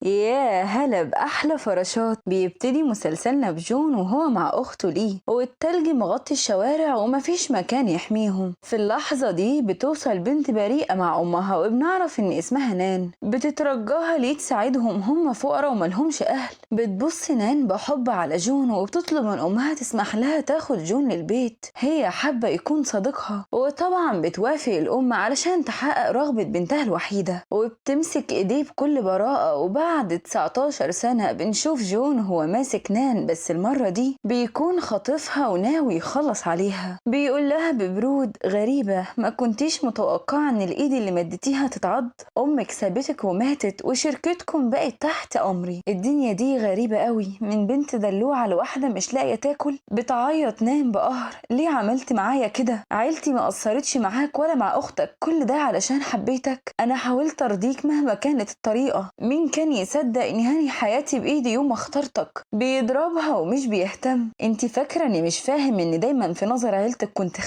ياه هلا بأحلى فراشات. بيبتدي مسلسلنا بجون وهو مع أخته ليه، والتلج مغطي الشوارع ومفيش مكان يحميهم. في اللحظة دي بتوصل بنت بريئة مع أمها وبنعرف إن اسمها نان، بتترجاها ليه تساعدهم، هم فقراء وملهمش أهل. بتبص نان بحب على جون وبتطلب من أمها تسمح لها تاخد جون للبيت، هي حابة يكون صديقها. وطبعا بتوافق الأم علشان تحقق رغبة بنتها الوحيدة، وبتمسك إيديه بكل براءة. وبعد 19 سنة بنشوف جون هو ماسك نان، بس المرة دي بيكون خاطفها وناوي يخلص عليها. بيقول لها ببرود غريبة، ما كنتيش متوقعة ان الايد اللي مدتيها تتعض؟ امك سابتك وماتت وشركتكم بقت تحت امري. الدنيا دي غريبة قوي، من بنت دلوعة لواحدة مش لاقية تاكل. بتعيط نان بقهر، ليه عملت معايا كده؟ عيلتي ما قصرتش معاك ولا مع اختك، كل ده علشان حبيتك. انا حاولت ارضيك مهما كانت الطريقة. مين كان يصدق اني هاني حياتي بايدي يوم ما اخترتك؟ بيضربها ومش بيهتم. انت فاكره اني مش فاهم ان دايما في نظر عيلتك كنت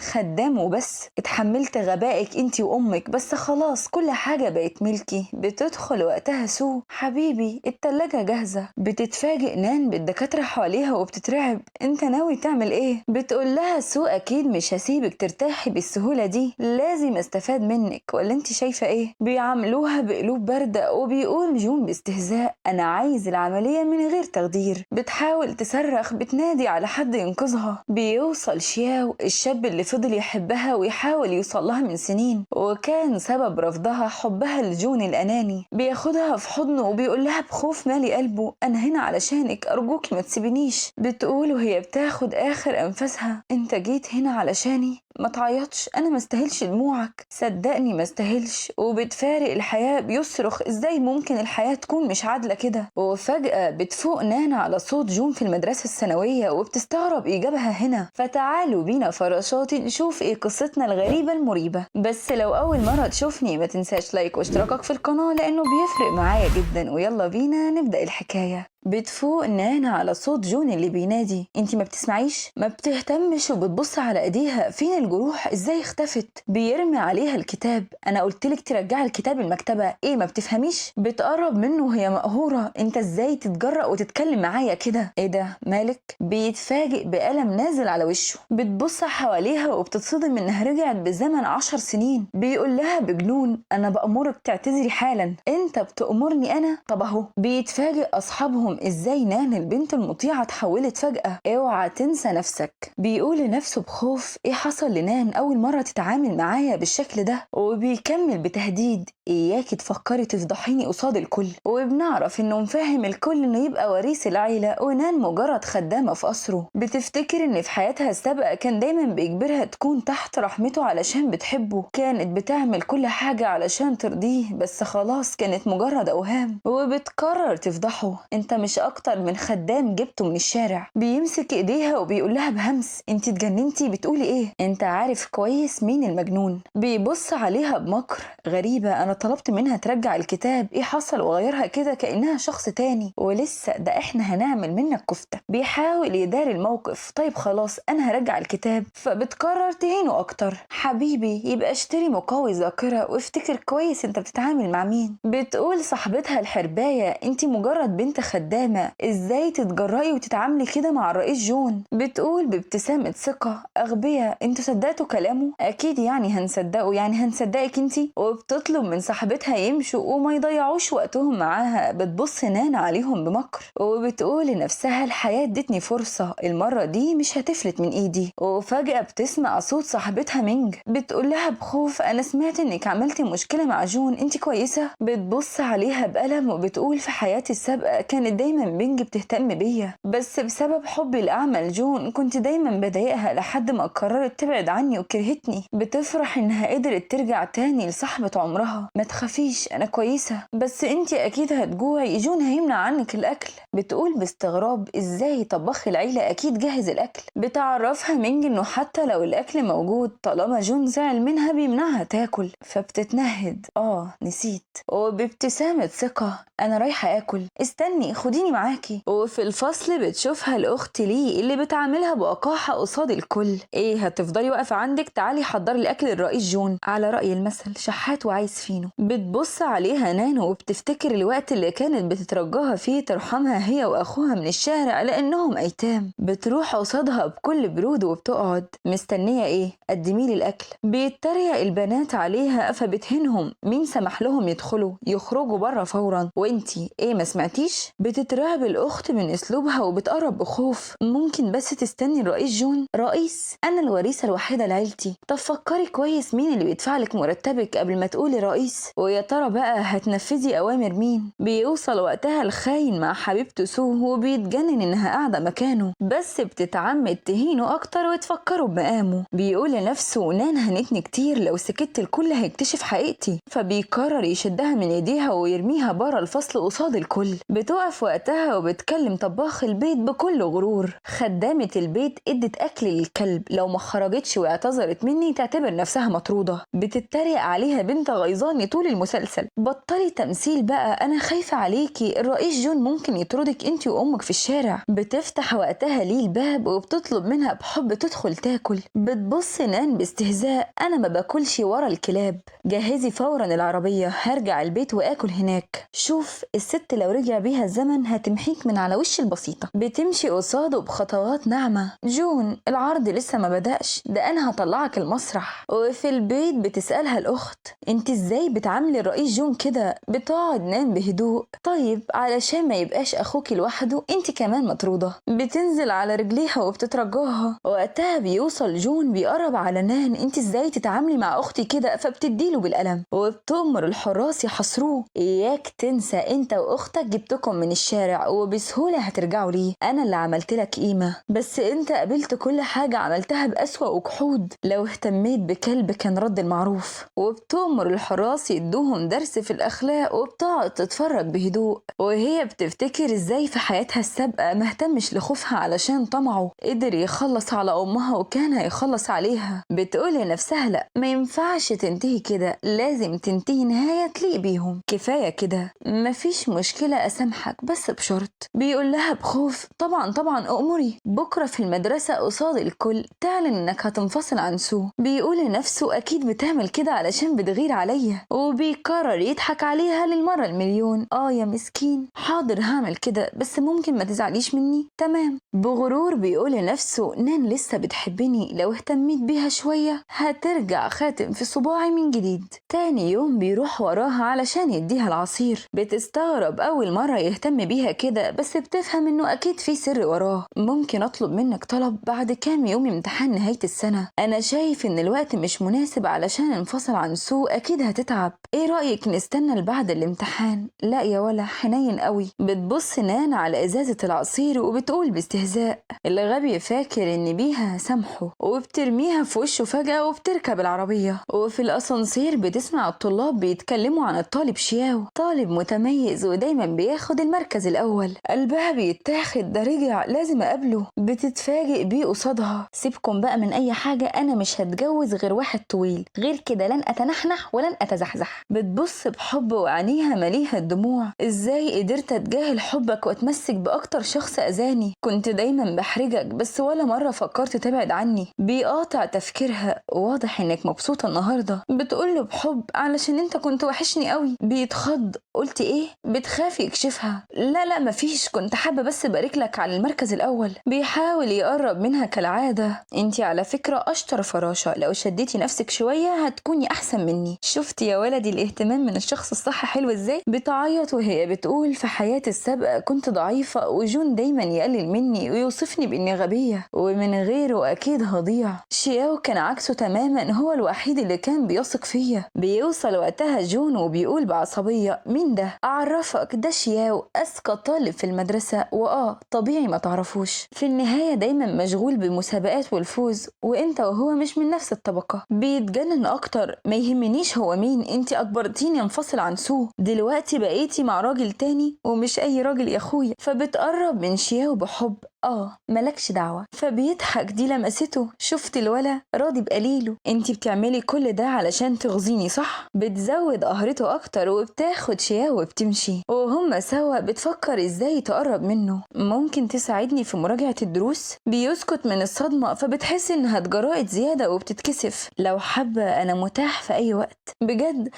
خدام وبس؟ اتحملت غبائك انت وامك، بس خلاص كل حاجه بقت ملكي. بتدخل وقتها سو حبيبي التلاجة جاهزه. بتتفاجئ نان بالدكاتره حواليها وبتترعب. انت ناوي تعمل ايه؟ بتقول لها سو اكيد مش هسيبك ترتاحي بالسهوله دي، لازم استفاد منك، ولا انت شايفه ايه؟ بيعاملوها بقلوب بارده. وبيقول جون باستهزاء انا عايز العملية من غير تخدير. بتحاول تصرخ، بتنادي على حد ينقذها. بيوصل شياو الشاب اللي فضل يحبها ويحاول يوصلها من سنين، وكان سبب رفضها حبها لجون الاناني. بياخدها في حضنه وبيقول لها بخوف مالي قلبه انا هنا علشانك، ارجوك ما تسيبنيش. بتقول وهي بتاخد اخر انفاسها انت جيت هنا علشاني؟ ما تعيطش، انا ما استاهلش دموعك، صدقني ما استاهلش. وبتفارق الحياة بيصرخ ازاي ممكن الحياة تكون مش عادلة كده. وفجأة بتفوق نانا على صوت جون في المدرسة الثانوية وبتستغرب إيجابها هنا. فتعالوا بينا فراشاتي نشوف ايه قصتنا الغريبة المريبة. بس لو أول مرة تشوفني ما تنساش لايك واشتراكك في القناة لأنه بيفرق معايا جدا. ويلا بينا نبدأ الحكاية. بتفوق نانا على صوت جون اللي بينادي انتي ما بتسمعيش؟ ما بتهتمش وبتبص على ايديها، فين الجروح؟ ازاي اختفت؟ بيرمي عليها الكتاب. انا قلتلك ترجعي الكتاب المكتبة، ايه ما بتفهميش؟ بتقرب منه وهي مقهورة، انت ازاي تتجرأ وتتكلم معايا كده؟ ايه ده مالك؟ بيتفاجئ بألم نازل على وشه. بتبص حواليها وبتتصدم انها رجعت بالزمن 10 سنين. بيقول لها بجنون انا بأمرك تعتذري حالا. انت بتأمرني انا؟ طب اهو. بيتفاجئ اصحابهم ازاي نان البنت المطيعة اتحولت فجأة. اوعى تنسى نفسك. بيقول لنفسه بخوف ايه حصل لنان اول مرة تتعامل معايا بالشكل ده؟ وبيكمل بتهديد اياكي تفكري تفضحيني قصاد الكل. وبنعرف انه مفاهم الكل انه يبقى وريث العيلة ونان مجرد خدامة في قصره. بتفتكر ان في حياتها السابقة كان دايما بيجبرها تكون تحت رحمته علشان بتحبه، كانت بتعمل كل حاجة علشان ترضيه، بس خلاص كانت مجرد اوهام. وبتقرر تفضحه انت مش اكتر من خدام جبته من الشارع. بيمسك ايديها وبيقول لها بهمس انت اتجننتي؟ بتقولي ايه؟ انت عارف كويس مين المجنون. بيبص عليها بمكر. غريبة انا طلبت منها ترجع الكتاب، ايه حصل وغيرها كده كأنها شخص تاني؟ ولسه ده احنا هنعمل منك كفتة. بيحاول يداري الموقف. طيب خلاص انا هرجع الكتاب. فبتقرر تهينه اكتر. حبيبي يبقى اشتري مقوي ذاكرة وافتكر كويس انت بتتعامل مع مين. بتقول صاحبتها الحرباية انت مجرد بنت خدامة، ازاي تتجرأي وتتعاملي كده مع الرئيس جون؟ بتقول بابتسامة ثقة اغبياء انتوا صدقتوا كلامه؟ اكيد يعني هنصدقه، يعني هنصدقك انتي. وبتطلب من صاحبتها يمشوا وما يضيعوش وقتهم معاها. بتبص نان عليهم بمكر وبتقول لنفسها الحياة ادتني فرصة، المرة دي مش هتفلت من ايدي. وفجأة بتسمع صوت صاحبتها مينج. بتقول لها بخوف انا سمعت انك عملتي مشكلة مع جون، انتي كويسة؟ بتبص عليها بألم وبتقول في حياتي السابقة كانت دايما بينج بتهتم بيا، بس بسبب حبي لأعمى لجون كنت دايما بضايقها لحد ما قررت تبعد عني وكرهتني. بتفرح انها قدرت ترجع تاني لصاحبة عمرها. ما تخافيش انا كويسة، بس انتي اكيد هتجوعي، جون هيمنع عنك الاكل. بتقول باستغراب ازاي طباخ العيلة اكيد جهز الاكل. بتعرفها مينج انه حتى لو الاكل موجود طالما جون زعل منها بيمنعها تاكل. فبتتنهد نسيت. وبابتسامة ثقة انا رايحة اكل، استني خدي خديني معاكي. وفي الفصل بتشوفها الأخت ليه اللي بتعاملها بوقاحة قصاد الكل. ايه هتفضلي واقفة عندك؟ تعالي حضري الأكل للرئيس جون، على رأي المثل شحات وعايز فينو. بتبص عليها نانو وبتفتكر الوقت اللي كانت بتترجاها فيه ترحمها هي وأخوها من الشارع لأنهم أيتام. بتروح قصادها بكل برود وبتقعد مستنية ايه؟ قدميلي الأكل. بيتريق البنات عليها فبتهنهم، مين سمح لهم يخرجوا بره فورا، وانتي ايه ما سمعتيش؟ بتترعب الأخت من أسلوبها وبتقرب بخوف. ممكن بس تستني الرئيس جون؟ رئيس؟ أنا الوريثة الوحيدة لعيلتي. طب فكري كويس مين اللي بيدفعلك مرتبك قبل ما تقولي رئيس، ويا ترى بقى هتنفذي أوامر مين؟ بيوصل وقتها الخاين مع حبيبته سو وبيتجنن إنها قاعدة مكانه، بس بتتعمد تهينه أكتر وتفكره بمقامه. بيقول لنفسه نان هنتني كتير، لو سكت الكل هيكتشف حقيقتي. فبيقرر يشدها من ايديها ويرميها بره الفصل قصاد الكل. بتقف وقتها وبتكلم طباخ البيت بكل غرور. خدامة البيت ادت اكل للكلب، لو ما خرجتش واعتذرت مني تعتبر نفسها مطرودة. بتتريق عليها بنت غيظاني طول المسلسل. بطلي تمثيل بقى، انا خايفة عليكي، الرئيس جون ممكن يطردك انت وامك في الشارع. بتفتح وقتها ليه الباب وبتطلب منها بحب تدخل تاكل. بتبص نان باستهزاء، انا ما باكلش ورا الكلاب، جهزي فورا العربية، هرجع البيت واكل هناك. شوف الست لو رجع بيها الزمن هتمحيك من على وش البسيطة. بتمشي قصاده بخطوات ناعمة. جون العرض لسه ما بدأش، ده انا هطلعك المسرح. وفي البيت بتسألها الاخت انت ازاي بتعاملي الرئيس جون كده؟ بتقعد نان بهدوء. طيب علشان ما يبقاش اخوكي لوحده انت كمان مطرودة. بتنزل على رجليها وبتترجاها. وقتها بيوصل جون بيقرب على نان، انت ازاي تتعاملي مع اختي كده؟ فبتديله بالقلم وبتأمر الحراس يحاصروه. اياك تنسى انت واختك جبتكم من الشارع وبسهولة هترجعوا ليه، انا اللي عملت لك قيمة، بس انت قبلت كل حاجة عملتها بأسوأ وجحود. لو اهتميت بكلب كان رد المعروف. وبتأمر الحراس يدوهم درس في الاخلاق وبتقعد تتفرج بهدوء وهي بتفتكر ازاي في حياتها السابقة مهتمش لخوفها علشان طمعه قدر يخلص على امها وكان هيخلص عليها. بتقول لنفسها لا، ما ينفعش تنتهي كده، لازم تنتهي نهاية تليق بيهم. كفاية كده، مفيش مشكلة أسامحك بس بشرط. بيقول لها بخوف طبعا أؤمري. بكرة في المدرسة قصاد الكل تعلن إنك هتنفصل عن سو. بيقول لنفسه أكيد بتعمل كده علشان بتغير عليا، وبيقرر يضحك عليها للمرة المليون. يا مسكين، حاضر هعمل كده، بس ممكن ما تزعليش مني؟ تمام. بغرور بيقول لنفسه نان لسه بتحبني، لو اهتميت بيها شوية هترجع خاتم في صباعي من جديد. تاني يوم بيروح وراها علشان يديها العصير. بتستغرب أول مرة يهتم بيها كده، بس بتفهم إنه أكيد في سر وراه. ممكن أطلب منك طلب؟ بعد كام يوم امتحان نهاية السنة، أنا شايف إن الوقت مش مناسب علشان انفصل عن سو، أكيد هتتعب. إيه رأيك نستنى لبعد الامتحان؟ لا يا ولا، حنين قوي. بتبص نان على إزازة العصير وبتقول باستهزاء الغبي فاكر إن بيها سامحه، وبترميها في وشه فجأة وبتركب العربية. وفي الأسانسير بتسمع الطلاب بيتكلموا عن الطالب شياو، طالب متميز ودايما بياخد المركز الأول. قلبها بيتاخد، ده رجع لازم أقابله. بتتفاجئ بيه قصادها. سيبكم بقى من أي حاجة، أنا مش هتجوز غير واحد طويل، غير كده لن أتنحنح ولن أتزحزح. بتبص بحب وعينيها مليها الدموع. إزاي قدرت أتجاهل حبك وأتمسك بأكتر شخص أذاني؟ كنت دايما بحرجك بس ولا مرة فكرت تبعد عني. بيقاطع تفكيرها، واضح إنك مبسوطة النهاردة. بتقوله بحب علشان انت كنت وحشني قوي. بيتخض. قلت ايه؟ بتخافي يكشفها. لا مفيش، كنت حابة بس بارك لك على المركز الأول. بيحاول يقرب منها كالعادة. انتي على فكرة أشطر فراشة، لو شديتي نفسك شوية هتكوني أحسن مني. شفتي يا ولدي الاهتمام من الشخص الصح حلو ازاي؟ بتعيط وهي بتقول في حياتي السابقة كنت ضعيفة وجون دايما يقلل مني ويوصفني بإني غبية، ومن غيره أكيد هضيع. شياو كان عكسه تماما، هو الوحيد اللي كان بيثق فيا. بيوصل وقتها جون وبيقول بعصبية مين ده؟ أعرفك، ده شياو أذكى طالب في المدرسة، طبيعي ما تعرفوش. في النهاية دايما مشغول بالمسابقات والفوز، وانت وهو مش من نفس الطبقة. بيتجنن أكتر. ما يهمنيش هو مين، انت أجبرتيني انفصل عن سو، دلوقتي بقيتي مع راجل تاني ومش أي راجل يا أخويا. فبتقرب من شياو بحب ملكش دعوة. فبيضحك. دي لمسته. شفت الولا راضي بقليله. انتي بتعملي كل ده علشان تغزيني صح؟ بتزود قهرته اكتر وبتاخد شياه وبتمشي، وهما سوا بتفكر ازاي تقرب منه. ممكن تساعدني في مراجعة الدروس؟ بيسكت من الصدمة، فبتحس انها اتجرأت زيادة وبتتكسف. لو حابة انا متاح في اي وقت. بجد؟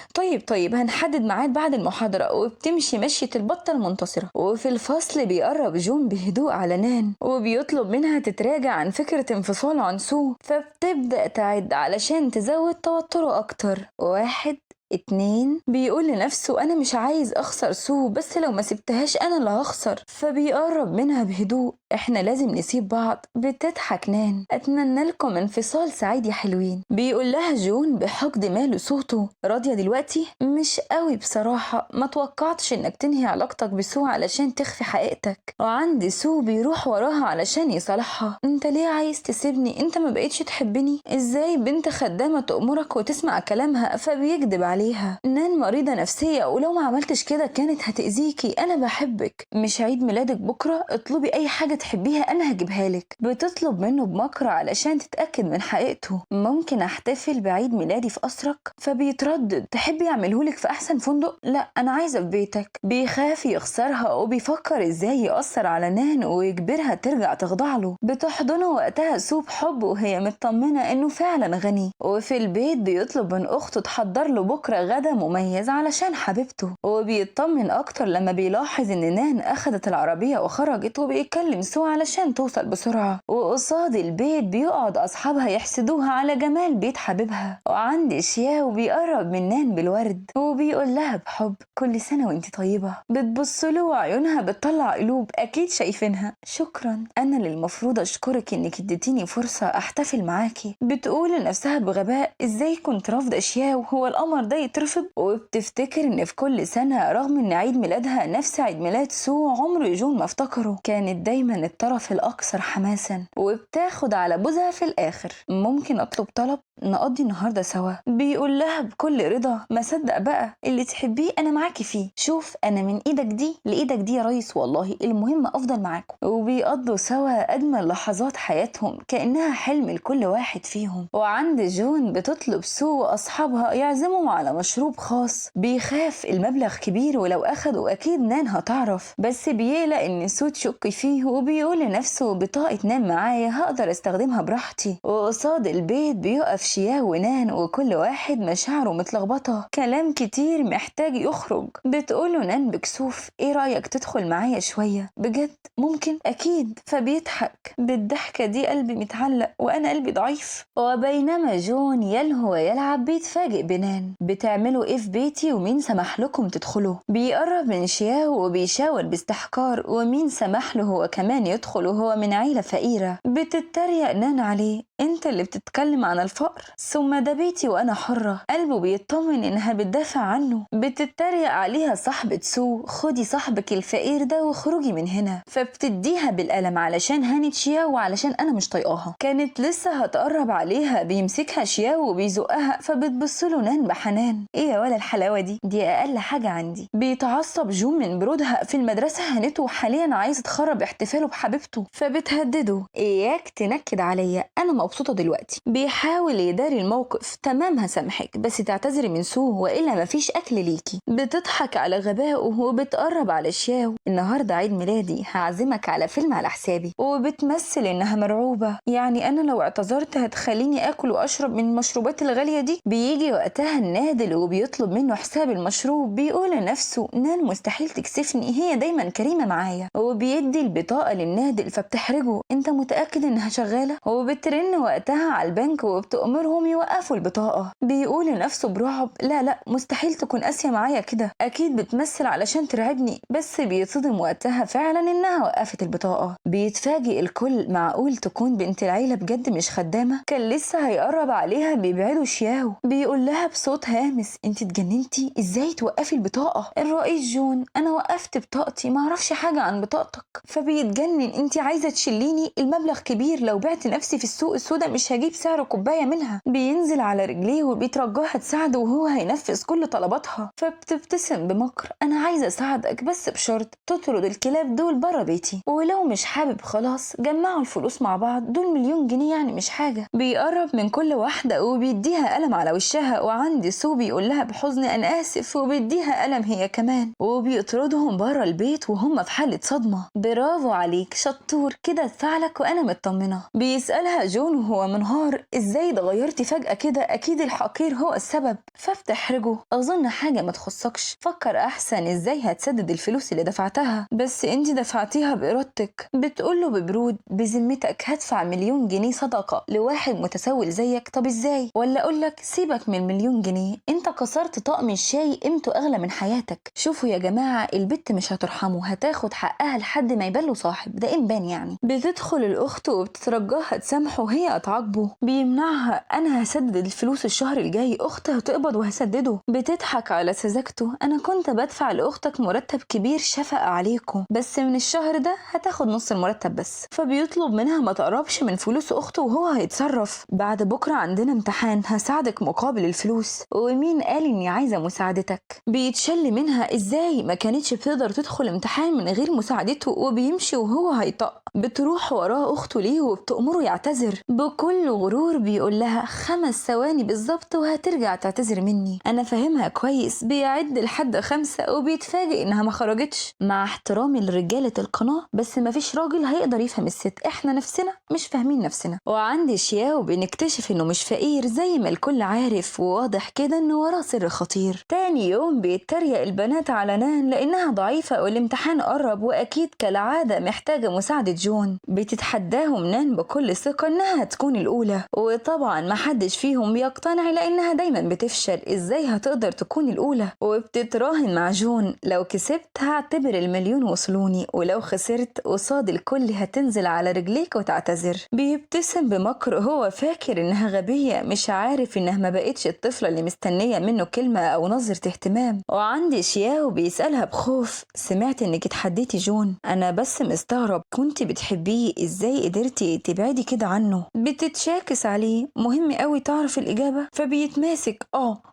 طيب هنحدد ميعاد بعد المحاضرة. وبتمشي مشية البطة المنتصرة. وفي الفصل بيقرب جون بهدوء على نان وبيطلب منها تتراجع عن فكرة انفصاله عن سو، فبتبدأ تعد علشان تزود توتره أكتر. 1 2. بيقول لنفسه أنا مش عايز أخسر سو، بس لو ما سبتهاش أنا اللي هخسر. فبيقرب منها بهدوء. احنا لازم نسيب بعض. بتضحك نان. أتمنى لكم انفصال سعيد يا حلوين. بيقول لها جون بحقد ماله صوته. راضية دلوقتي؟ مش قوي بصراحة. ما توقعتش انك تنهي علاقتك بسو علشان تخفي حقيقتك. وعند سو بيروح وراها علشان يصالحها. انت ليه عايز تسيبني؟ انت ما بقيتش تحبني؟ ازاي بنت خدامة تأمرك وتسمع كلامها؟ فبيكدب عليها. نان مريضة نفسية، ولو ما عملتش كده كانت هتأذيكي. انا بحبك. مش عيد ميلادك بكرة؟ اطلبي اي حاجة تحبيها انا هجيبها لك. بتطلب منه بمكر علشان تتأكد من حقيقته. ممكن احتفل بعيد ميلادي في قصرك؟ فبيتردد. تحبي اعملهولك في احسن فندق؟ لا انا عايزة في بيتك. بيخاف يخسرها وبيفكر ازاي يأثر على نان ويجبرها ترجع تخضع له. بتحضنه وقتها سو بحب وهي مطمنة انه فعلا غني. وفي البيت بيطلب من اخته تحضر له بكرة غدا مميز علشان حبيبته. وبيطمن اكتر لما بيلاحظ ان نان اخدت العربية وخرجت، وبيكلم سو علشان توصل بسرعة. وقصاد البيت بيقعد اصحابها يحسدوها على جمال بيت حبيبها. وعند شياو بيقرب من نان بالورد وبيقول لها بحب كل سنة وانت طيبة. بتبص له وعيونها بتطلع قلوب اكيد شايفينها. شكرا، انا اللي المفروض اشكرك انك اديتيني فرصة احتفل معاكي. بتقول لنفسها بغباء ازاي كنت رافضة شياو؟ هو القمر ده يترفض؟ وبتفتكر ان في كل سنة رغم ان عيد ميلادها نفس عيد ميلاد سو عمر جون ما افتكره. كانت دايما الطرف الاكثر حماسا. وبتاخد على بوزها في الاخر. ممكن اطلب طلب؟ نقضي النهارده سوا. بيقول لها بكل رضا. ما صدق بقى، اللي تحبيه انا معاكي فيه. شوف انا من ايدك دي لايدك دي يا ريس، والله المهم افضل معاكم. وبيقضوا سوا اجمل لحظات حياتهم كانها حلم لكل واحد فيهم. وعند جون بتطلب سو واصحابها يعزموا على مشروب خاص. بيخاف المبلغ كبير ولو اخده اكيد نان هتعرف، بس بيقلق ان سو تشك فيه. وبيقول لنفسه بطاقة نان معايا هقدر استخدمها براحتي. وقصاد البيت بيقف شياو ونان وكل واحد مشاعره متلخبطة. كلام كتير محتاج يخرج. بتقوله نان بكسوف ايه رأيك تدخل معايا شوية؟ بجد ممكن؟ اكيد. فبيضحك. بالضحكة دي قلبي متعلق وانا قلبي ضعيف. وبينما جون يلهو ويلعب بيتفاجئ بنان. بتعملوا ايه في بيتي ومين سمح لكم تدخلوا؟ بيقرب من شياو وبيشاور باستحقار. ومين سمح له هو كمان يدخل وهو من عيلة فقيرة؟ بتتريق نان عليه. انت اللي بتتكلم عن الفقر؟ ثم ده بيتي وانا حرة. قلبه بيطمن انها بتدافع عنه. بتتريق عليها صاحبة سو. خدي صاحبك الفقير ده وخرجي من هنا. فبتديها بالقلم علشان هانت شياو وعلشان انا مش طايقاها. كانت لسه هتقرب عليها بيمسكها شياو وبيزقها. فبتبصله نان بحنان. ايه يا ولا الحلاوة دي اقل حاجة عندي. بيتعصب جون من برودها. في المدرسة هانته وحاليا عايز تخرب احتفاله بحبيبته. فبتهدده اياك تنكد عليا، انا مبسوطة دلوقتي. بيحاول يداري الموقف. تمام هسامحك بس تعتذري من سو والا مفيش اكل ليكي. بتضحك على غبائه وبتقرب على شياو. النهارده عيد ميلادي هعزمك على فيلم على حسابي. وبتمثل انها مرعوبة. يعني انا لو اعتذرت هتخليني اكل واشرب من المشروبات الغالية دي؟ بيجي وقتها النادل وبيطلب منه حساب المشروب. بيقول لنفسه نان مستحيل تكسفني، هي دايما كريمة معايا. وبيدي البطاقة للنادل فبتحرجه. انت متأكد انها شغالة؟ وبترن وقتها على البنك وبتأمرهم يوقفوا البطاقة. بيقول لنفسه برعب لا مستحيل تكون قاسية معايا كده، اكيد بتمثل علشان ترعبني. بس بيتصدم وقتها فعلا انها وقفت البطاقة. بيتفاجئ الكل. معقول تكون بنت العيلة بجد مش خدامة؟ كان لسه هيقرب عليها بيبعدوا شياو. بيقول لها بصوت هامس انت اتجننتي؟ ازاي توقفي البطاقة؟ الرئيس جون انا وقفت بطاقتي، معرفش حاجة عن بطاقتك. فبيتجنن. انت عايزة تشليني؟ المبلغ كبير، لو بعت نفسي في السوق سودا مش هجيب سعر كوباية منها. بينزل على رجليه وبيترجاها تساعده وهو هينفذ كل طلباتها، فبتبتسم بمكر. أنا عايزة أساعدك بس بشرط تطرد الكلاب دول برا بيتي، ولو مش حابب خلاص جمعوا الفلوس مع بعض، دول 1,000,000 جنيه يعني مش حاجة. بيقرب من كل واحدة وبيديها قلم على وشها، وعندي سو بيقول لها بحزن أنا آسف وبيديها قلم هي كمان، وبيطردهم برا البيت وهم في حالة صدمة. برافو عليك شطور كده ادفع لك وأنا مطمنة. بيسألها جون وهو منهار ازاي اتغيرتي فجأة كده، أكيد الحقير هو السبب. فبتحرجه أظن حاجة ما تخصكش، فكر أحسن ازاي هتسدد الفلوس اللي دفعتها، بس انت دفعتيها بإرادتك. بتقوله ببرود بذمتك هدفع 1,000,000 جنيه صدقة لواحد متسول زيك؟ طب ازاي؟ ولا أقولك سيبك من 1,000,000 جنيه، انت كسرت طقم الشاي قيمته أغلى من حياتك. شوفوا يا جماعة البت مش هترحمه، هتاخد حقها لحد ما يبان له صاحب، ده إنبان يعني. بتدخل الأخت وبتترجاها تسامحه وهي هتعاقبه، بيمنعها. أنا هسدد الفلوس الشهر الجاي، أختي هتقبض وهسدده. بتضحك على سذاجته. أنا كنت بدفع لأختك مرتب كبير شفقة عليكم، بس من الشهر ده هتاخد نص المرتب بس. فبيطلب منها ما تقربش من فلوس أخته وهو هيتصرف. بعد بكرة عندنا امتحان هساعدك مقابل الفلوس. ومين قال إني عايزة مساعدتك؟ بيتشل منها إزاي ما كانتش بتقدر تدخل امتحان من غير مساعدته، وبيمشي وهو هيطق. بتروح وراه أخته ليه وبتأمره يعتذر. بكل غرور بيقول لها 5 ثواني بالظبط وهترجع تعتذر مني. أنا فاهمها كويس. بيعد لحد 5 وبيتفاجئ إنها ما خرجتش. مع احترامي لرجالة القناة بس مفيش راجل هيقدر يفهم الست، احنا نفسنا مش فاهمين نفسنا. وعند شياو بنكتشف إنه مش فقير زي ما الكل عارف، وواضح كده إنه وراه سر خطير. تاني يوم بيتريق البنات على نان لأنها ضعيفة والامتحان قرب، وأكيد كالعادة محتاجة مساعدة جون. بتتحداهم نان بكل ثقة إنها تكون الأولى، وطبعا محدش فيهم بيقتنع لأنها دايما بتفشل. إزاي هتقدر تكون الأولى؟ وبتتراهن مع جون لو كسبت هعتبر 1,000,000 وصلوني، ولو خسرت قصاد الكل هتنزل على رجليك وتعتذر. بيبتسم بمكر. هو فاكر إنها غبية، مش عارف إنها ما بقتش الطفلة اللي مستنية منه كلمة أو نظرة اهتمام. وعندي شياو بيسألها بخوف سمعت إنك اتحديتي جون. أنا بس مستغرب، كنت بتحبيه إزاي قدرتي تبعدي كده عنه؟ بتتشاكس عليه. مهم قوي تعرف الإجابة؟ فبيتماسك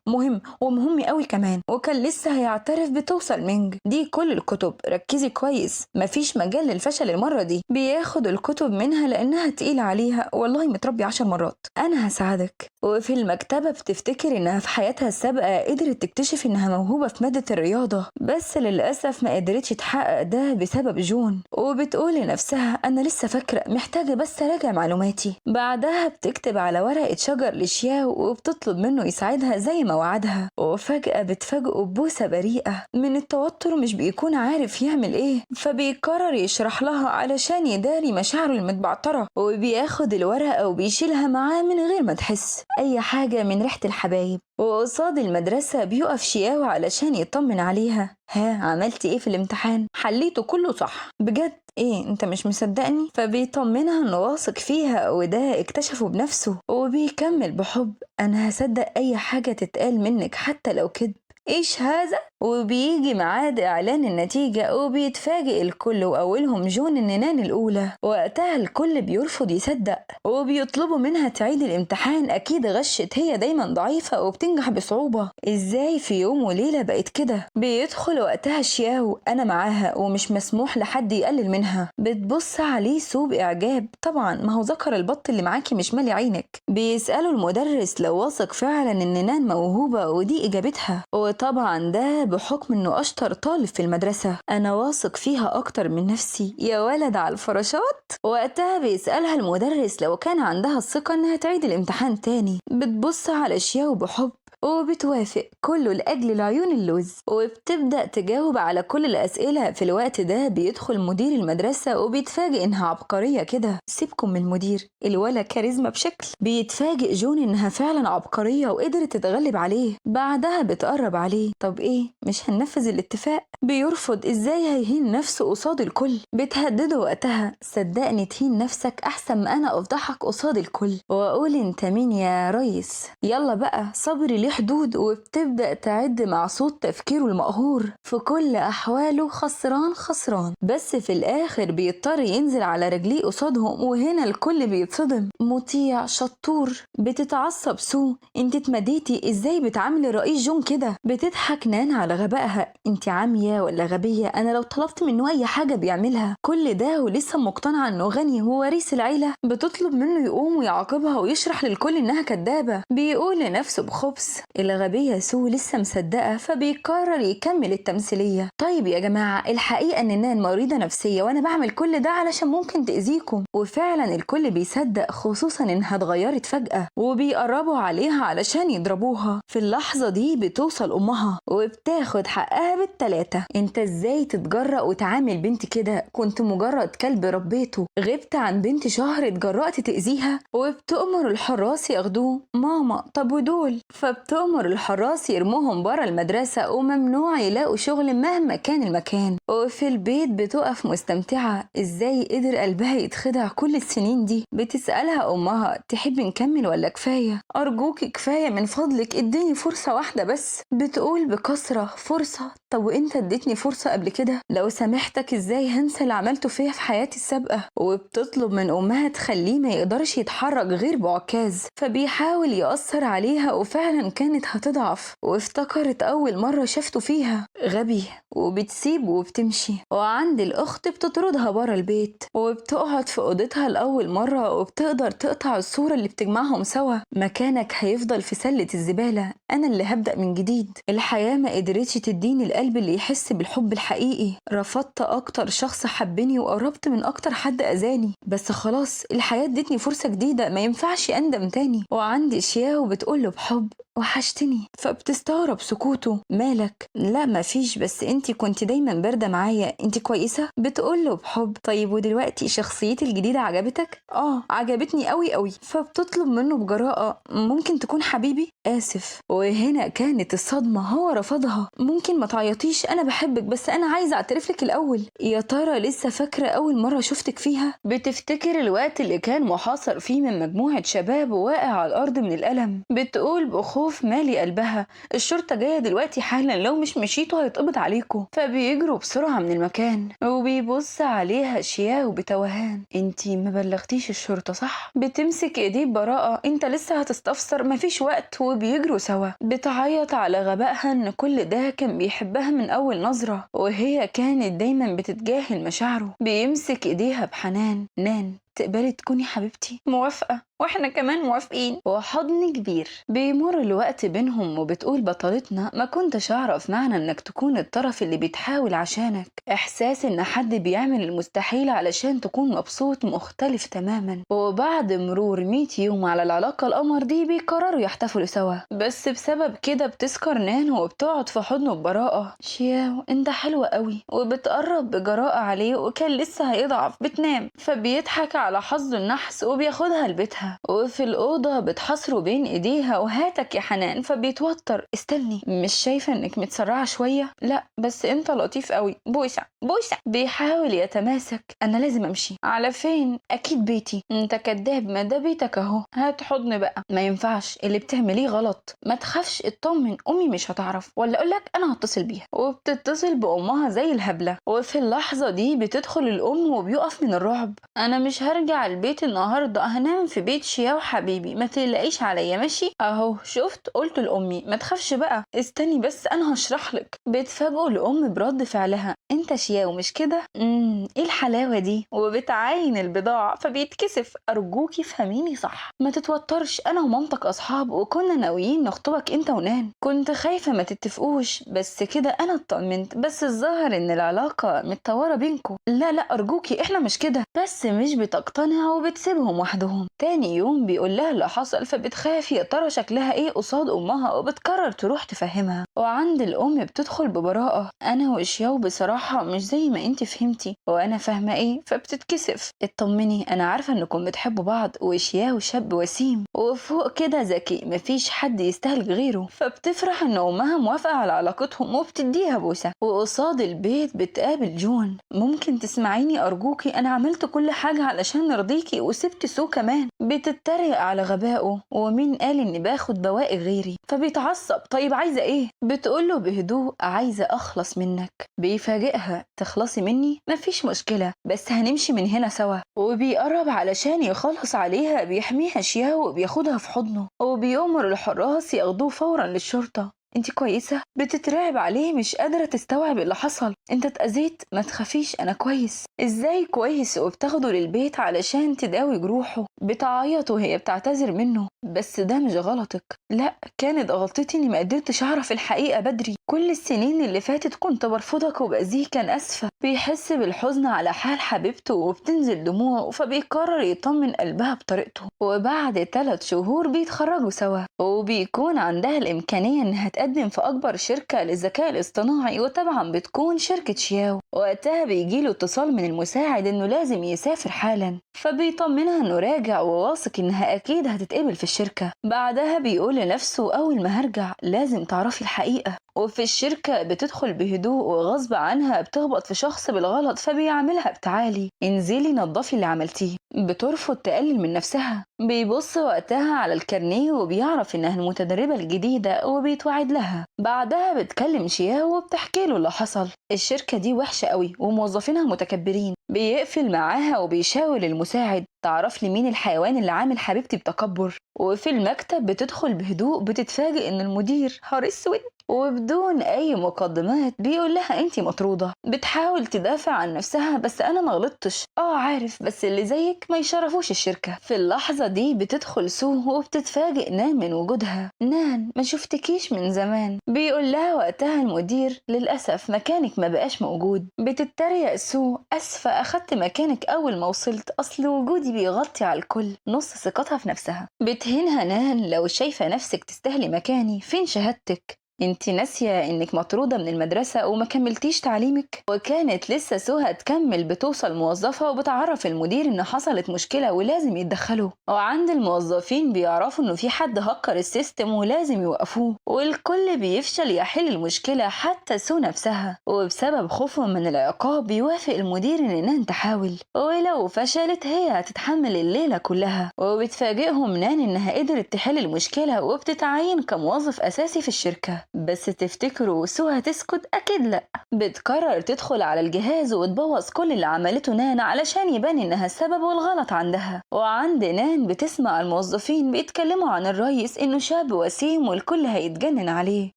مهم ومهم قوي كمان، وكان لسه هيعترف. بتوصل مينج دي كل الكتب، ركزي كويس مفيش مجال للفشل المرة دي. بياخد الكتب منها لأنها تقيلة عليها. والله متربي 10 مرات، أنا هساعدك. وفي المكتبة بتفتكر إنها في حياتها السابقة قدرت تكتشف إنها موهوبة في مادة الرياضة، بس للأسف ما قدرتش تحقق ده بسبب جون. وبتقول لنفسها أنا لسه فاكرة، محتاجة بس أراجع معلوماتي. بعدها بتكتب على ورقة شجر لشياو وبتطلب منه يساعدها زي ما وعدها. وفجأة بتفاجئه ببوسة بريئة. من التوتر مش بيكون عارف يعمل إيه، فبيقرر يشرح لها علشان يداري مشاعره المتبعترة. وبياخد الورقة وبيشيلها معاه من غير ما تحس أي حاجة من ريحة الحبايب. وقصاد المدرسة بيقف شياو علشان يطمن عليها. ها عملتي ايه في الامتحان؟ حليته كله صح بجد؟ ايه انت مش مصدقني؟ فبيطمنها انه واثق فيها وده اكتشفه بنفسه. وبيكمل بحب انا هصدق اي حاجة تتقال منك حتى لو كدب. ايش هذا؟ وبيجي ميعاد اعلان النتيجة وبيتفاجئ الكل واولهم جون ان نان الاولى. وقتها الكل بيرفض يصدق وبيطلبوا منها تعيد الامتحان، اكيد غشت، هي دايما ضعيفة وبتنجح بصعوبة. ازاي في يوم وليلة بقت كده؟ بيدخل وقتها شياو انا معاها ومش مسموح لحد يقلل منها. بتبص عليه سو باعجاب. طبعا ما هو ذكر البط اللي معاكي مش مالي عينك. بيسألوا المدرس لو واثق فعلا ان نان موهوبة، ودي اجابتها. وطبعا ده بحكم انه اشطر طالب في المدرسة. انا واثق فيها اكتر من نفسي يا ولد على الفراشات. وقتها بيسألها المدرس لو كان عندها الثقة انها تعيد الامتحان تاني. بتبص على شياو بحب وبتوافق، كله لأجل العيون اللوز. وبتبدأ تجاوب على كل الأسئلة. في الوقت ده بيدخل مدير المدرسة وبيتفاجئ إنها عبقرية كده. سيبكم من المدير، الولا كاريزما بشكل. بيتفاجئ جون إنها فعلا عبقرية وقدرت تتغلب عليه. بعدها بتقرب عليه. طب إيه مش هننفذ الاتفاق؟ بيرفض. إزاي هيهين نفسه قصاد الكل؟ بتهدده وقتها صدقني تهين نفسك أحسن ما أنا أفضحك قصاد الكل وأقول أنت مين يا ريس. يلا بقى صبري ليه حدود، وبتبدأ تعد مع صوت تفكيره المقهور في كل أحواله خسران خسران، بس في الآخر بيضطر ينزل على رجليه قصادهم، وهنا الكل بيتصدم. مطيع شطور بتتعصب سو، انت اتمديتي ازاي بتعاملي الرئيس جون كده؟ بتضحك نان على غبائها، انت عامية ولا غبية؟ انا لو طلبت منه اي حاجة بيعملها، كل ده ولسه مقتنعة انه غني ووريث العيلة. بتطلب منه يقوم ويعاقبها ويشرح للكل انها كدابة، بيقول لنفسه بخبث. الغبية سو لسه مصدقة، فبيقرر يكمل التمثيلية. طيب يا جماعة، الحقيقة ان نان مريضة نفسية وانا بعمل كل ده علشان ممكن تأذيكم. وفعلا الكل بيصدق، خصوصا انها اتغيرت فجأة، وبيقربوا عليها علشان يضربوها. في اللحظة دي بتوصل امها وبتاخد حقها بالتلاتة. انت ازاي تتجرأ وتعامل بنت كده؟ كنت مجرد كلب ربيته، غبت عن بنت شهر اتجرأت تأذيها؟ وبتأمر الحراس ياخدوه. ماما طب ودول؟ فبتأمر الحراس يرموهم برا المدرسة، وممنوع يلاقوا شغل مهما كان المكان. وفي البيت بتقف مستمتعة ازاي قدر قلبها يتخدع كل السنين دي. بتسألها امها تحب نكمل ولا كفاية؟ ارجوكي كفاية من فضلك، اديني فرصة واحدة بس. بتقول بكسرة فرصة؟ طب وانت اديتني فرصة قبل كده، لو سامحتك ازاي هنسى اللي عملته فيها في حياتي السابقة. وبتطلب من امها تخليه ما يقدرش يتحرك غير بعكاز، فبيحاول يأثر عليها، وفعلا كانت هتضعف، وافتكرت اول مرة شافته فيها غبي، وبتسيب وبتمشي. وعند الاخت بتطردها برا البيت، وبتقعد في اوضتها لاول مرة، وبتقدر تقطع الصورة اللي بتجمعهم سوا. مكانك هيفضل في سلة الزبالة، انا اللي هبدأ من جديد. الحياة ما قدرتش تديني القلب اللي يحس بالحب الحقيقي، رفضت اكتر شخص حبني، وقربت من اكتر حد اذاني، بس خلاص الحياة ادتني فرصة جديدة، ما ينفعش اندم تاني. وعندي شياو بتقوله بحب وحشتني، فبتستغرب سكوته. مالك؟ لا مفيش، بس انتي كنت دايما باردة معايا، انتي كويسة؟ بتقوله بحب. طيب ودلوقتي شخصيتي الجديدة عجبتك؟ عجبتني قوي قوي. فبتطلب منه بجراءة ممكن تكون حبيبي؟ آسف. وهنا كانت الصدمة، هو رفضها. ممكن ما تعيطيش، انا بحبك، بس انا عايزة اعترف لك الاول. يا ترى لسه فاكرة اول مرة شفتك فيها؟ بتفتكر الوقت اللي كان محاصر فيه من مجموعة شباب وواقع على الارض من الألم. بتقول بخوف مالي قلبها، الشرطة جاية دلوقتي حالا، لو مش مشيتوا هيتقبض عليكم. فبيجروا بسرعة من المكان، وبيبص عليها شياو بتوهان. انتي ما بلغتيش الشرطة صح؟ بتمسك ايديه ببراءة، انت لسه هتستفسر، مفيش وقت. وبيجروا سوا. بتعيط على غبائها ان كل ده كان بيحبها من اول نظرة، وهي كانت دايما بتتجاهل مشاعره. بيمسك ايديها بحنان. نان تقبلي تكوني حبيبتي؟ موافقة، واحنا كمان موافقين. وحضن كبير. بيمر الوقت بينهم، وبتقول بطلتنا ما كنتش اعرف معنى انك تكون الطرف اللي بيتحاول عشانك. احساس ان حد بيعمل المستحيل علشان تكون مبسوط مختلف تماما. وبعد مرور 100 يوم على العلاقة القمر دي، بيقرروا يحتفلوا سوا، بس بسبب كده بتسكر نان وبتقعد في حضنه ببراءة. شياو انت حلوة قوي. وبتقرب بجراءة عليه، وكان لسه هيضعف. بتنام، فبيضحك على حظه النحس وبياخدها لبيتها. وفي الأوضة بتحاصره بين ايديها، وهاتك يا حنان. فبيتوتر. استني، مش شايفة انك متسرعة شوية؟ لا بس انت لطيف قوي. بوسة بوسة. بيحاول يتماسك. انا لازم امشي. على فين؟ اكيد بيتي. انت كداب، ما ده بيتك اهو. هات حضن بقى. ما ينفعش، اللي بتعمليه غلط. ما تخافش، اطمن، امي مش هتعرف، ولا اقولك انا هتصل بيها. وبتتصل بامها زي الهبلة. وفي اللحظة دي بتدخل الام، وبيقف من الرعب. انا مش هرجع البيت النهارده، هنام في بيت شياو حبيبي، ما تقلقيش عليا ماشي؟ اهو شفت، قلت لامي ما تخافش بقى. استني بس انا هشرح لك. بتفاجئوا الام برد فعلها. انت شياو مش كده؟ ايه الحلاوه دي؟ وبتعاين البضاعه. فبيتكسف. ارجوكي فهميني صح، ما تتوترش، انا ومامتك اصحاب، وكنا ناويين نخطبك انت ونان. كنت خايفه ما تتفقوش، بس كده انا اطمنت. بس الظاهر ان العلاقه متطوره بينكم. لا لا ارجوكي، احنا مش كده. بس مش بتقتنع، وبتسيبهم وحدهم. تاني يوم بيقول لها اللي حصل، فبتخاف يا ترى شكلها ايه قصاد امها، وبتقرر تروح تفهمها. وعند الام بتدخل ببراءه. انا وشياو بصراحه مش زي ما انت فهمتي، وانا فاهمه ايه. فبتتكسف. اطمني، انا عارفه انكم بتحبوا بعض، وشياو شاب وسيم، وفوق كده ذكي، مفيش حد يستاهل غيره. فبتفرح ان امها موافقه على علاقتهم، وبتديها بوسه. وقصاد البيت بتقابل جون. ممكن تسمعيني ارجوكي؟ انا عملت كل حاجه علشان علشان نرضيكي وسبت سو كمان. بتتريق على غبائه، ومين قال اني باخد بواقي غيري؟ فبيتعصب. طيب عايزة ايه؟ بتقوله بهدوء عايزة اخلص منك. بيفاجئها تخلصي مني؟ مفيش مشكلة، بس هنمشي من هنا سوا. وبيقرب علشان يخلص عليها، بيحميها شياو وبياخدها في حضنه، وبيأمر الحراس ياخدوه فورا للشرطة. انت كويسة؟ بتترعب عليه، مش قادرة تستوعب اللي حصل. انت اتأذيت؟ ما تخافيش انا كويس. ازاي كويس؟ وبتاخده للبيت علشان تداوي جروحه. بتعيط وهي بتعتذر منه. بس ده مش غلطك. لا، كانت غلطتي اني ما قدرتش اعرف الحقيقة بدري. كل السنين اللي فاتت كنت برفضك وبأذيك، كان اسفة. بيحس بالحزن على حال حبيبته وبتنزل دموعه، فبيقرر يطمن قلبها بطريقته. وبعد 3 شهور بيتخرجوا سوا، وبيكون عندها الامكانية انها تقدم في اكبر شركة للذكاء الاصطناعي، وطبعا بتكون شركة شياو. وقتها بيجيله اتصال من المساعد انه لازم يسافر حالا، فبيطمنها انه راجع وواثق انها اكيد هتتقبل في الشركة. بعدها بيقول لنفسه اول ما هرجع لازم تعرفي الحقيقة. وفي الشركة بتدخل بهدوء، وغصب عنها بتخبط في شخص بالغلط، فبيعملها بتعالي انزلي نضفي اللي عملتيه. بترفض تقلل من نفسها. بيبص وقتها على الكارنيه وبيعرف انها المتدربة الجديدة، وبيتوعد لها. بعدها بتكلم شياو وبتحكي له اللي حصل. الشركة دي وحشة قوي وموظفينها متكبرين. بيقفل معاها وبيشاور المساعد تعرف لي مين الحيوان اللي عامل حبيبتي بتكبر. وفي المكتب بتدخل بهدوء، بتتفاجئ ان المدير نهار اسود، وبدون اي مقدمات بيقول لها انتي مطرودة. بتحاول تدافع عن نفسها، بس انا ما غلطتش. عارف، بس اللي زيك ما يشرفوش الشركة. في اللحظة دي بتدخل سو وبتتفاجئ نان من وجودها. نان، ما شفتكيش من زمان. بيقول لها وقتها المدير للأسف مكانك ما بقاش موجود. بتتريق سو، اسفة اخدت مكانك اول ما وصلت، اصل وجودي بيغطي على الكل. نص ثقتها في نفسها. بتهينها نان، لو شايفة نفسك تستاهلي مكاني فين شهادتك؟ انتي ناسية انك مطرودة من المدرسة وما كملتيش تعليمك؟ وكانت لسه سو هتكمل بتوصل موظفة وبتعرف المدير ان حصلت مشكلة ولازم يتدخلوا. وعند الموظفين بيعرفوا انه في حد هكر السيستم ولازم يوقفوه، والكل بيفشل يحل المشكلة حتى سو نفسها. وبسبب خوفهم من العقاب بيوافق المدير ان نان تحاول، ولو فشلت هي هتتحمل الليلة كلها. وبتفاجئهم نان انها قدرت تحل المشكلة وبتتعين كموظف اساسي في الشركة. بس تفتكروا سو هتسكت؟ اكيد لا. بتقرر تدخل على الجهاز وتبوظ كل اللي عملته نان علشان يبان انها السبب والغلط عندها. وعند نان بتسمع الموظفين بيتكلموا عن الرئيس انه شاب وسيم والكل هيتجنن عليه.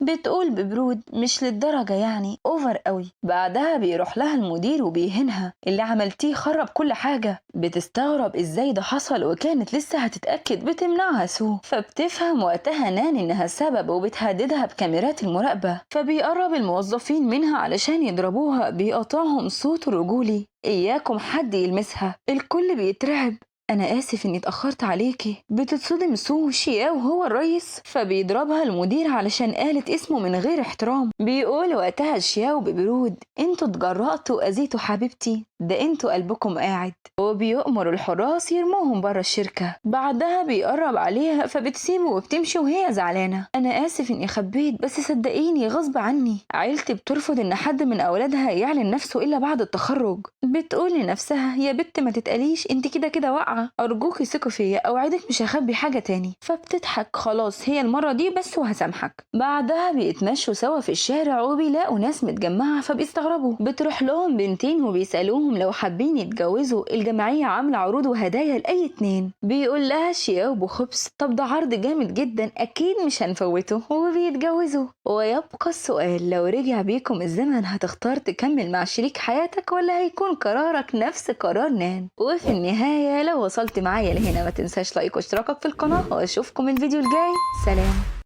بتقول ببرود مش للدرجة يعني، اوفر قوي. بعدها بيروح لها المدير وبيهنها، اللي عملتيه خرب كل حاجة. بتستغرب ازاي ده حصل وكانت لسه هتتأكد. بتمنعها سو، فبتفهم وقتها نان انها السبب وبتهددها بكاميرات المراقبة. فبيقرب الموظفين منها علشان يضربوها، بيقطعهم صوت رجولي إياكم حد يلمسها. الكل بيترعب. أنا آسف إني اتأخرت عليكي. بتتصدم سو، شياو هو الرئيس؟ فبيضربها المدير علشان قالت اسمه من غير احترام. بيقول وقتها شياو ببرود انتوا اتجرأتوا وأذيتوا حبيبتي، ده انتوا قلبكم قاعد. وبيؤمر الحراس يرموهم برا الشركة. بعدها بيقرب عليها فبتسيبه وبتمشي وهي زعلانة. أنا آسف إني خبيت، بس صدقيني غصب عني. عيلتي بترفض إن حد من أولادها يعلن نفسه إلا بعد التخرج. بتقول لنفسها يا بت ما تتقليش، انت كده كده واقعة، أرجوكي ثقي فيا، أوعدك مش هخبي حاجة تاني. فبتضحك خلاص هي المرة دي بس وهسامحك. بعدها بيتمشوا سوا في الشارع وبيلاقوا ناس متجمعة فبيستغربوا. بتروح لهم بنتين وبيسألوهم لو حابين يتجوزوا. الجمعية عاملة عروض وهدايا لأي اتنين. بيقول لها شياو بخبز طب ده عرض جامد جدا أكيد مش هنفوته. وبيتجوزوا. ويبقى السؤال لو رجع بيكم الزمن هتختار تكمل مع شريك حياتك ولا هيكون قرارك نفس قرار نان؟ وفي النهاية لو وصلت معايا لهنا ما تنساش لايك واشتراكك في القناة، واشوفكم الفيديو الجاي. سلام.